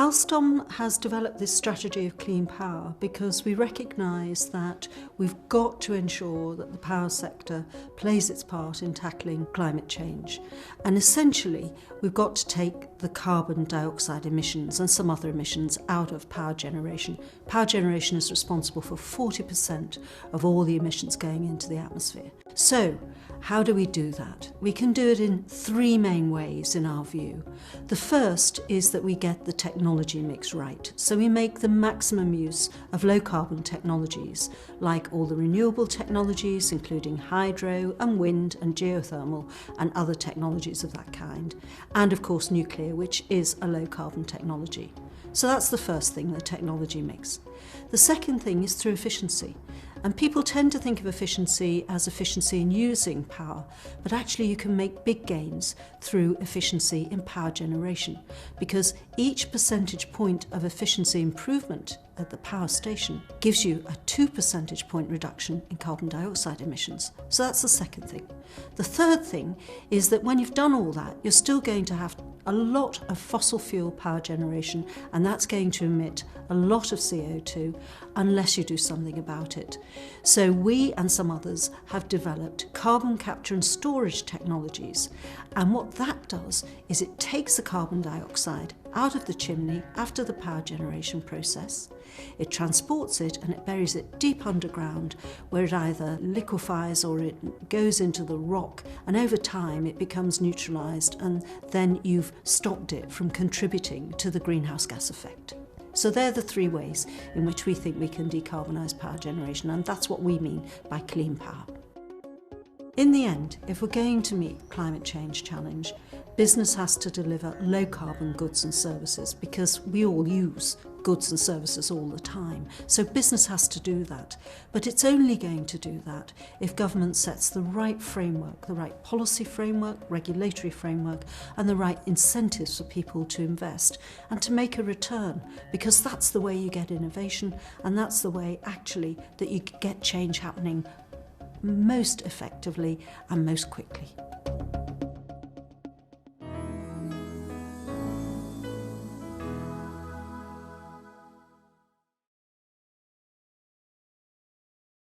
Alstom has developed this strategy of clean power because we recognise that we've got to ensure that the power sector plays its part in tackling climate change. And essentially, we've got to take the carbon dioxide emissions and some other emissions out of power generation. Power generation is responsible for 40% of all the emissions going into the atmosphere. So, how do we do that? We can do it in three main ways in our view. The first is that we get the technology mix right. So we make the maximum use of low carbon technologies, like all the renewable technologies, including hydro and wind and geothermal and other technologies of that kind. And of course nuclear, which is a low carbon technology. So that's the first thing, the technology mix. The second thing is through efficiency. And people tend to think of efficiency as efficiency in using power, but actually you can make big gains through efficiency in power generation, because each percentage point of efficiency improvement at the power station gives you a 2 percentage point reduction in carbon dioxide emissions. So that's the second thing. The third thing is that when you've done all that, you're still going to have a lot of fossil fuel power generation, and that's going to emit a lot of CO2 unless you do something about it. So we and some others have developed carbon capture and storage technologies, and what that does is it takes the carbon dioxide out of the chimney after the power generation process. It transports it and it buries it deep underground, where it either liquefies or it goes into the rock, and over time it becomes neutralised, and then you've stopped it from contributing to the greenhouse gas effect. So they're the three ways in which we think we can decarbonise power generation, and that's what we mean by clean power. In the end, if we're going to meet climate change challenge, business has to deliver low carbon goods and services, because we all use goods and services all the time. So business has to do that. But it's only going to do that if government sets the right framework, the right policy framework, regulatory framework, and the right incentives for people to invest and to make a return, because that's the way you get innovation, and that's the way actually that you get change happening most effectively and most quickly.